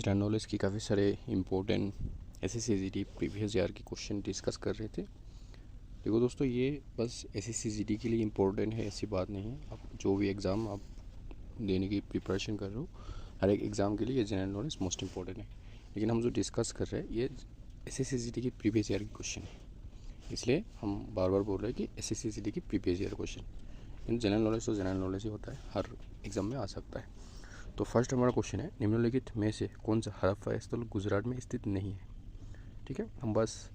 General knowledge की काफ़ी सारे इम्पोर्टेंट SSCGD प्रीवियस ईयर के क्वेश्चन डिस्कस कर रहे थे। देखो दोस्तों, ये बस SSCGD के लिए इम्पोर्टेंट है ऐसी बात नहीं है। आप जो भी एग्ज़ाम आप देने की प्रिपरेशन कर रहे हो, हर एक एग्ज़ाम के लिए ये जनरल नॉलेज मोस्ट इम्पोर्टेंट है। लेकिन हम जो डिस्कस कर रहे हैं ये SSCGD की प्रीवियस ईयर के क्वेश्चन है, इसलिए हम बार बार बोल रहे हैं कि SSCGD की previous year question. General knowledge तो जनरल नॉलेज ही होता है, हर एग्ज़ाम में आ सकता है। तो फर्स्ट हमारा क्वेश्चन है, निम्नलिखित में से कौन सा हड़प्पा स्थल गुजरात में स्थित नहीं है। ठीक है, हम बस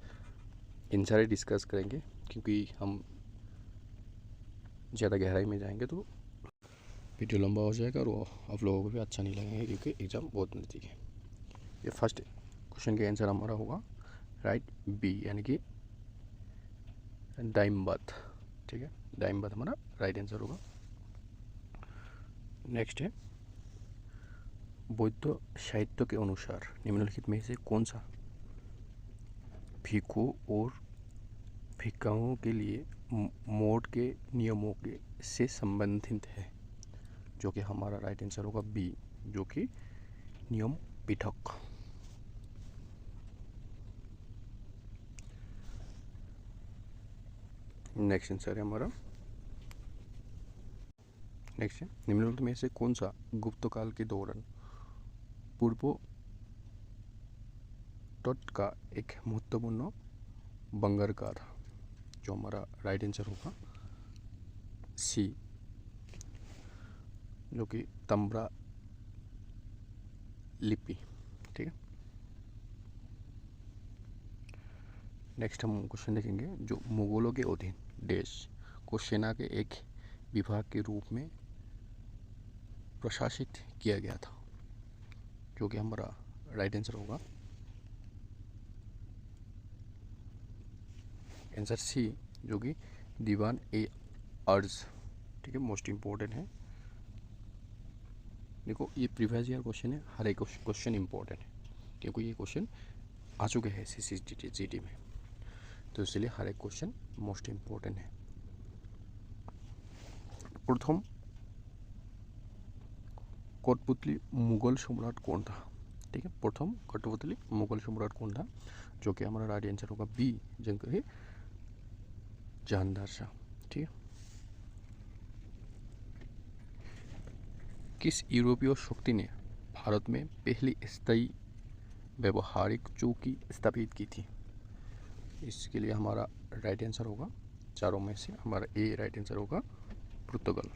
इन सारे डिस्कस करेंगे क्योंकि हम ज़्यादा गहराई में जाएंगे तो वीडियो लंबा हो जाएगा और वो आप लोगों को भी अच्छा नहीं लगेगा क्योंकि एग्ज़ाम बहुत नज़दीक है। ये फर्स्ट क्वेश्चन का आंसर हमारा होगा राइट बी, यानी कि डाइमबाद। ठीक है, डाइमबाद हमारा राइट आंसर होगा। नेक्स्ट है, बौद्ध साहित्य के अनुसार निम्नलिखित में से कौन सा भिक्षु और भिक्षुओं के लिए मोड के नियमों के से संबंधित है, जो कि हमारा राइट आंसर होगा बी, जो कि नियम पिटक। नेक्स्ट आंसर है हमारा, नेक्स्ट है, निम्नलिखित में से कौन सा गुप्त काल के दौरान पूर्व तट का एक महत्वपूर्ण बंदरगाह था, जो हमारा राइट आंसर होगा सी, जो कि तम्बरा लिपि। ठीक है, नेक्स्ट हम क्वेश्चन देखेंगे, जो मुगलों के अधीन देश को सेना के एक विभाग के रूप में प्रशासित किया गया था, जो कि हमारा राइट आंसर होगा आंसर सी, जो कि दीवान ए अर्ज। ठीक है, मोस्ट इम्पोर्टेंट है। देखो, ये प्रीवियस ईयर क्वेश्चन है, हर एक क्वेश्चन इम्पोर्टेंट है क्योंकि ये क्वेश्चन आ चुके हैं SSCGD में, तो इसलिए हर एक क्वेश्चन मोस्ट इम्पोर्टेंट है। प्रथम कठपुतली मुगल सम्राट कौन था। ठीक है, प्रथम कठपुतली मुगल सम्राट कौन था, जो कि हमारा राइट आंसर होगा बी, जंग जहांदार शाह। ठीक है, किस यूरोपीय शक्ति ने भारत में पहली स्थायी व्यवहारिक चौकी स्थापित की थी। इसके लिए हमारा राइट आंसर होगा, चारों में से हमारा ए राइट आंसर होगा पुर्तगाल।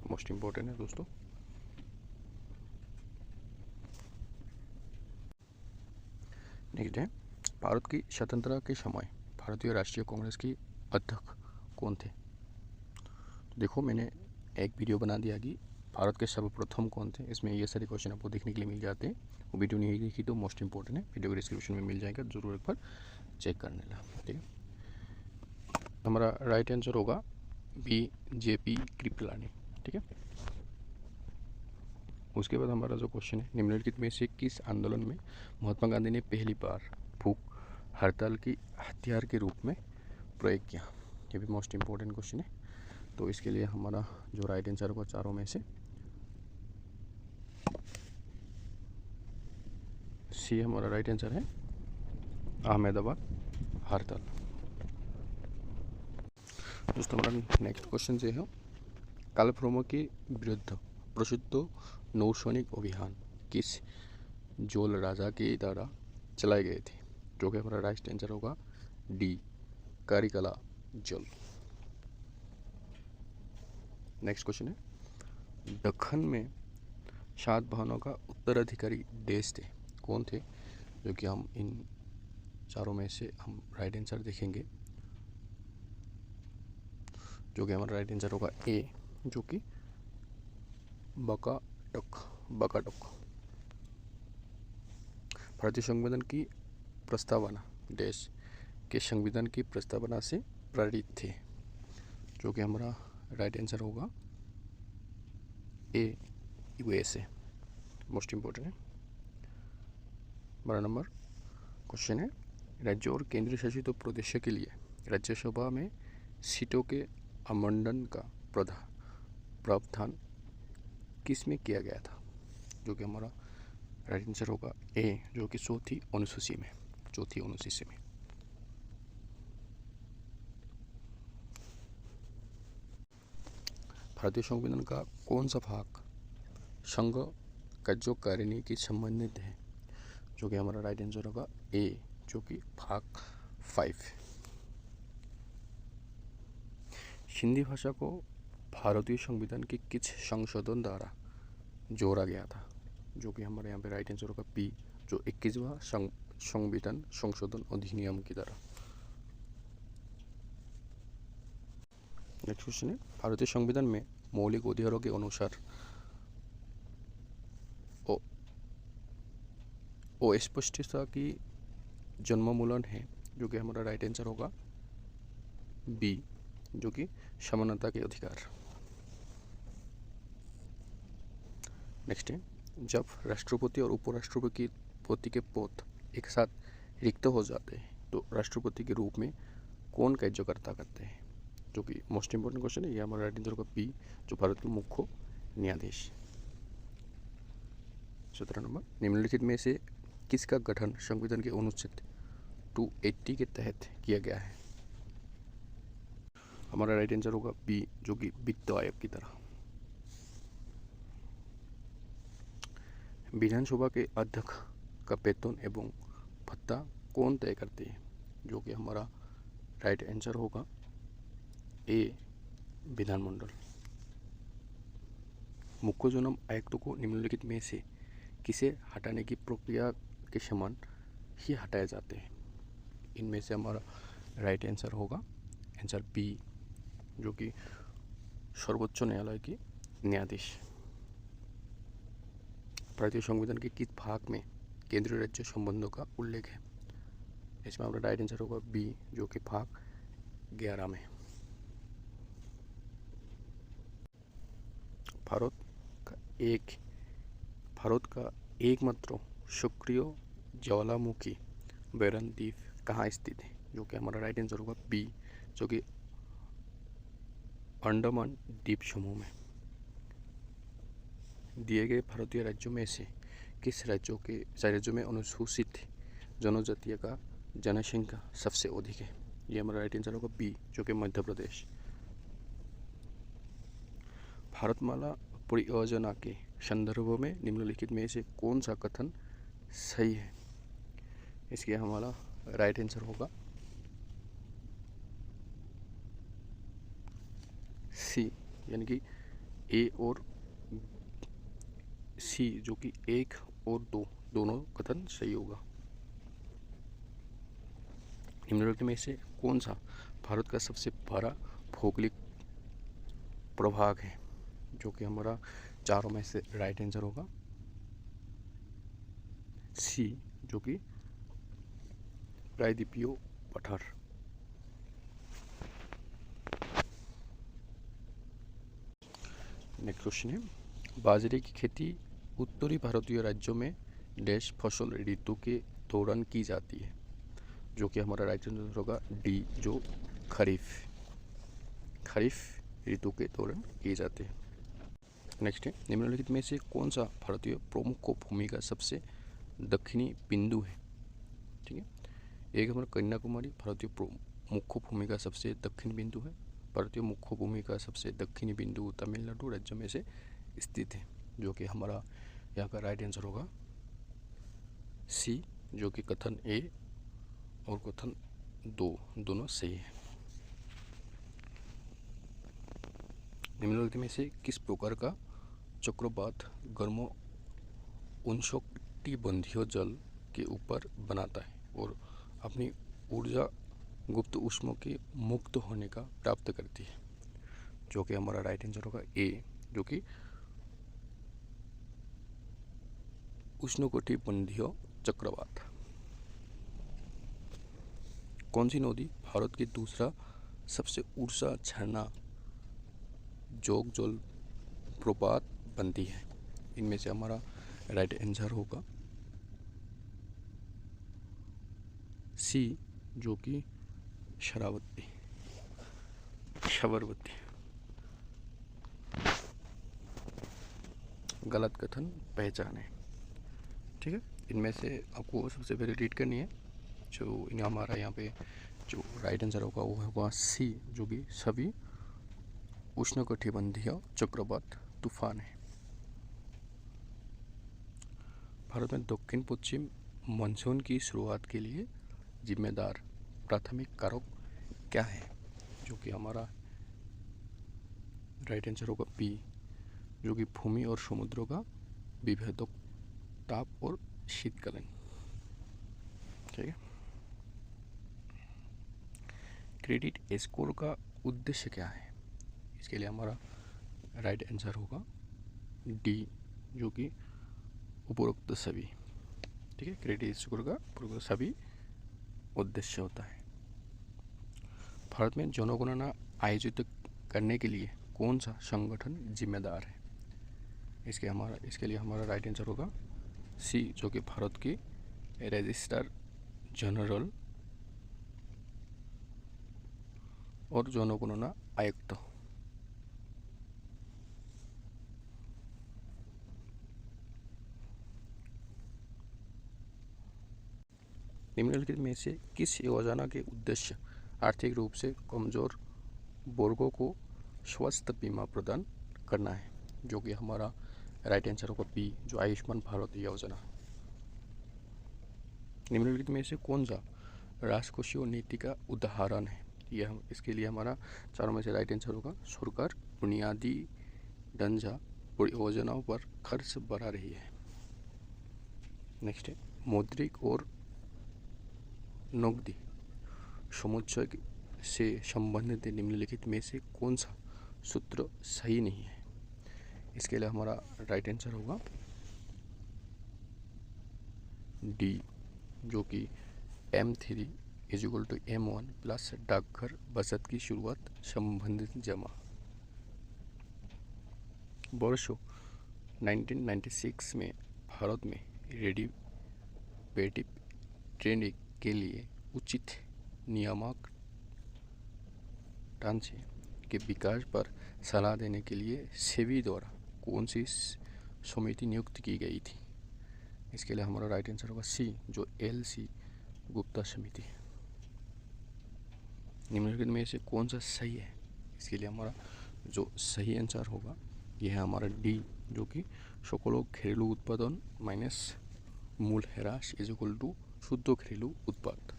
मोस्ट इम्पोर्टेंट है दोस्तों। नेक्स्ट है, भारत की स्वतंत्रता के समय भारतीय राष्ट्रीय कांग्रेस की अध्यक्ष कौन थे। तो देखो, मैंने एक वीडियो बना दिया कि भारत के सर्वप्रथम कौन थे, इसमें ये सारे क्वेश्चन आपको देखने के लिए मिल जाते हैं। वो वीडियो नहीं देखी तो मोस्ट इंपॉर्टेंट है, वीडियो के डिस्क्रिप्शन में मिल जाएगा, जरूर एक बार चेक कर लेना। ठीक है, हमारा राइट आंसर होगा BJP कृपलानी। ठीक है, उसके बाद हमारा जो क्वेश्चन है, निम्नलिखित में से किस आंदोलन में महात्मा गांधी ने पहली बार भूख हड़ताल की हथियार के रूप में प्रयोग किया। ये भी मोस्ट इम्पोर्टेंट क्वेश्चन है, तो इसके लिए हमारा जो राइट आंसर होगा चारों में से सी हमारा राइट आंसर है, अहमदाबाद हड़ताल। दोस्तों, हमारा नेक्स्ट क्वेश्चन जो है, कालभ्रमण के विरुद्ध प्रसिद्ध नौसैनिक अभियान किस जोल राजा के द्वारा चलाए गए थे, जो कि हमारा राइट आंसर होगा डी, कारिकाला जोल। नेक्स्ट क्वेश्चन है, दक्कन में सातवाहनों का उत्तराधिकारी देश थे, कौन थे, जो कि हम इन चारों में से हम राइट आंसर देखेंगे, जो कि हमारा राइट आंसर होगा ए, जो कि बकाटक। भारतीय संविधान की प्रस्तावना देश के संविधान की प्रस्तावना से प्रेरित थे, जो कि हमारा राइट आंसर होगा ए, USA। मोस्ट इम्पोर्टेंट है। हमारा नंबर क्वेश्चन है, राज्य और केंद्र शासित प्रदेशों के लिए राज्यसभा में सीटों के आवंटन का प्रावधान किस में किया गया था, जो कि हमारा राइट आंसर होगा ए, जो कि चौथी अनुसूची में। भारतीय संविधान का कौन सा भाग संघ कार्यकारिणी की संबंधित है, जो कि हमारा राइट आंसर होगा ए, जो कि भाग 5। हिंदी भाषा को भारतीय संविधान के किस संशोधन द्वारा जोड़ा गया था, जो कि हमारे यहाँ पे राइट आंसर होगा बी, जो 21वां संविधान संशोधन अधिनियम की तरह। नेक्स्ट क्वेश्चन है, भारतीय संविधान में मौलिक अधिकारों के अनुसार अस्पष्टता की जन्ममूलन है, जो कि हमारा राइट आंसर होगा बी, जो कि समानता के अधिकार। नेक्स्ट है, जब राष्ट्रपति और उपराष्ट्रपति के पद एक साथ रिक्त हो जाते हैं तो राष्ट्रपति के रूप में कौन कार्यकर्ता करते हैं, जो कि मोस्ट इंपोर्टेंट क्वेश्चन है। ये हमारा राइट आंसर होगा बी, जो भारत के मुख्य न्यायाधीश। 17 नंबर, निम्नलिखित में से किसका गठन संविधान के अनुच्छेद 280 के तहत किया गया है, हमारा राइट आंसर होगा बी, जो कि वित्त आयोग की तरह। विधानसभा के अध्यक्ष का वेतन एवं भत्ता कौन तय करते हैं, जो कि हमारा राइट आंसर होगा ए, विधानमंडल। मुख्य चुनाव आयुक्त को निम्नलिखित में से किसे हटाने की प्रक्रिया के समान ही हटाए जाते हैं, इनमें से हमारा राइट आंसर होगा आंसर बी, जो कि सर्वोच्च न्यायालय के न्यायाधीश। भारतीय संविधान के किस भाग में केंद्रीय राज्य संबंधों का उल्लेख है, इसमें हमारा राइट आंसर होगा बी, जो कि भाग 11 में। भारत का एकमात्र सक्रिय ज्वालामुखी बैरन द्वीप कहाँ स्थित है, जो कि हमारा राइट आंसर होगा बी, जो कि अंडमान द्वीप समूह में। दिए गए भारतीय राज्यों में से किस राज्यों में अनुसूचित जनजातीय का जनसंख्या सबसे अधिक है, ये हमारा राइट आंसर होगा बी, जो कि मध्य प्रदेश। भारतमाला परियोजना के संदर्भ में निम्नलिखित में से कौन सा कथन सही है, इसके हमारा राइट आंसर होगा सी, यानी कि ए और सी, जो कि 1 और 2 दोनों कथन सही होगा। निम्नलिखित में से कौन सा भारत का सबसे बड़ा भौगोलिक प्रभाग है, जो कि हमारा चारों में से राइट आंसर होगा सी, जो कि प्रायद्वीपीय पठार। नेक्स्ट क्वेश्चन है, बाजरे की खेती उत्तरी भारतीय राज्यों में डैश फसल ऋतु के दौरान की जाती है, जो कि हमारा राइट आंसर होगा डी, जो खरीफ ऋतु के दौरान किए जाते हैं। नेक्स्ट है, निम्नलिखित में से कौन सा भारतीय प्रमुख भूमि का सबसे दक्षिणी बिंदु है, ठीक है। एक हमारा कन्याकुमारी भारतीय मुख्य भूमि का सबसे दक्षिण बिंदु है। भारतीय मुख्य भूमि का सबसे दक्षिणी बिंदु तमिलनाडु राज्य में से स्थित है, जो कि हमारा यहाँ का राइट आंसर होगा सी, जो कि कथन ए और कथन 2 दोनों सही है। निम्नलिखित में से किस प्रकार का चक्रवात गर्म उष्णकटिबंधीय जल के ऊपर बनाता है और अपनी ऊर्जा गुप्त ऊष्मा के मुक्त होने का प्राप्त करती है, जो कि हमारा राइट आंसर होगा ए, जो कि उष्णकटिबंधीय चक्रवात। कौन सी नदी भारत की दूसरा सबसे ऊंचा झरना जोग जल प्रपात बनती है, इनमें से हमारा राइट आंसर होगा सी, जो कि शरावती। गलत कथन पहचाने। ठीक है, इनमें से आपको सबसे पहले रीड करनी है। जो हमारा यहाँ पे जो राइट आंसर होगा वो होगा सी, जो कि सभी उष्णकटिबंधीय चक्रवात तूफान है। भारत में दक्षिण पश्चिम मानसून की शुरुआत के लिए जिम्मेदार प्राथमिक कारक क्या है, जो कि हमारा राइट आंसर होगा बी, जो कि भूमि और समुद्रों का विभेदक ताप और शीतकालीन। ठीक है, क्रेडिट स्कोर का उद्देश्य क्या है, इसके लिए हमारा राइट आंसर होगा डी, जो कि उपरोक्त सभी। ठीक है, क्रेडिट स्कोर का उपरोक्त सभी उद्देश्य होता है। भारत में जनगणना आयोजित करने के लिए कौन सा संगठन जिम्मेदार है, इसके लिए हमारा राइट आंसर होगा सी, जो कि भारत की रजिस्ट्रार जनरल और जनगणना आयुक्त। निम्नलिखित में से किस योजना के उद्देश्य आर्थिक रूप से कमजोर वर्गों को स्वास्थ्य बीमा प्रदान करना है, जो कि हमारा राइट आंसर होगा बी, जो आयुष्मान भारत योजना। निम्नलिखित में से कौन सा राजकोषीय नीति का उदाहरण है, यह इसके लिए हमारा चारों में से राइट आंसर होगा सरकार बुनियादी ढांचा परियोजनाओं पर खर्च बढ़ा रही है। नेक्स्ट है, मौद्रिक और नकदी समुच्चय से संबंधित निम्नलिखित में से कौन सा सूत्र सही नहीं है, इसके लिए हमारा राइट आंसर होगा डी, जो कि M3 = M1 प्लस डाकघर बचत की शुरुआत संबंधित जमा। वर्ष 1996 में भारत में डेरिवेटिव ट्रेडिंग के लिए उचित नियामक ढांचे के विकास पर सलाह देने के लिए सेबी द्वारा कौन सी समिति नियुक्त की गई थी, इसके लिए हमारा राइट आंसर होगा सी, जो LC गुप्ता समिति। निम्नलिखित में से कौन सा सही है, इसके लिए हमारा जो सही आंसर होगा यह है हमारा डी, जो कि सकल घरेलू उत्पादन माइनस मूल ह्रास = शुद्ध घरेलू उत्पाद।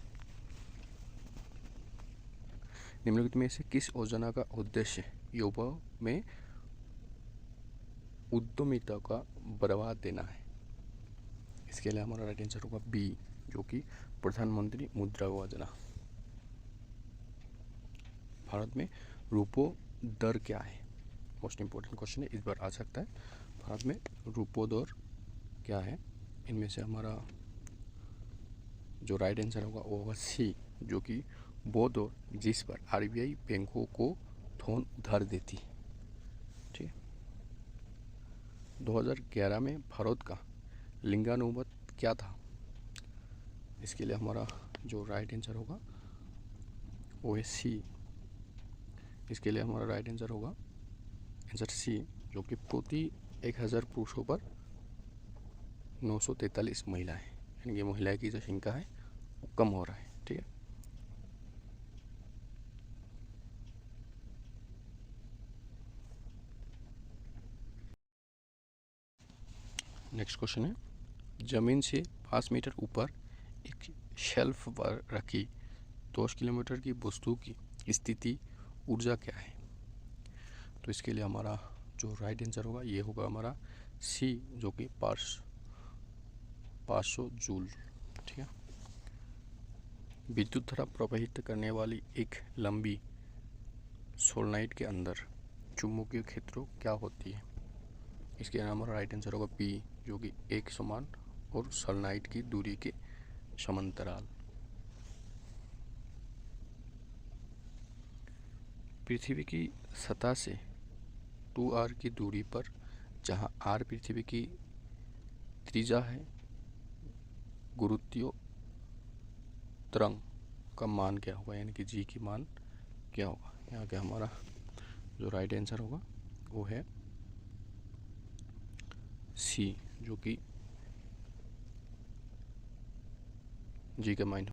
निम्नलिखित में से किस योजना का उद्देश्य युवाओं में उद्यमिता का बढ़ावा देना है, इसके लिए हमारा राइट आंसर होगा बी, जो कि प्रधानमंत्री मुद्रा योजना। भारत में रेपो दर क्या है, मोस्ट इम्पोर्टेंट क्वेश्चन है, इस बार आ सकता है। भारत में रेपो दर क्या है, इनमें से हमारा जो राइट आंसर होगा वो होगा सी, जो कि वो दर जिस पर RBI बैंकों को धन उधार देती। ठीक है, 2011 में भारत का लिंगानुपात क्या था, इसके लिए हमारा जो राइट आंसर होगा वो है सी, इसके लिए हमारा राइट आंसर होगा आंसर सी, जो कि प्रति 1000 पुरुषों पर 943 महिलाएं, यानी कि महिलाएं की जो संख्या है वो कम हो रहा है। ठीक है, नेक्स्ट क्वेश्चन है, जमीन से 5 मीटर ऊपर एक शेल्फ पर रखी 10 किलोमीटर की वस्तु की स्थिति ऊर्जा क्या है, तो इसके लिए हमारा जो राइट आंसर होगा ये होगा हमारा सी, जो कि 500 जूल। ठीक है, विद्युत धारा प्रवाहित करने वाली एक लंबी सोलेनॉइड के अंदर चुंबकीय क्षेत्र क्या होती है, इसके लिए हमारा राइट आंसर होगा बी, जो कि एक समान और सोलेनॉइड की दूरी के समांतराल। पृथ्वी की सतह से 2r की दूरी पर, जहां r पृथ्वी की त्रिज्या है, गुरुत्वीय तरंग का मान क्या होगा, यानी कि g की मान क्या होगा, यहाँ के हमारा जो राइट आंसर होगा वो है सी, जो कि जी का माइनस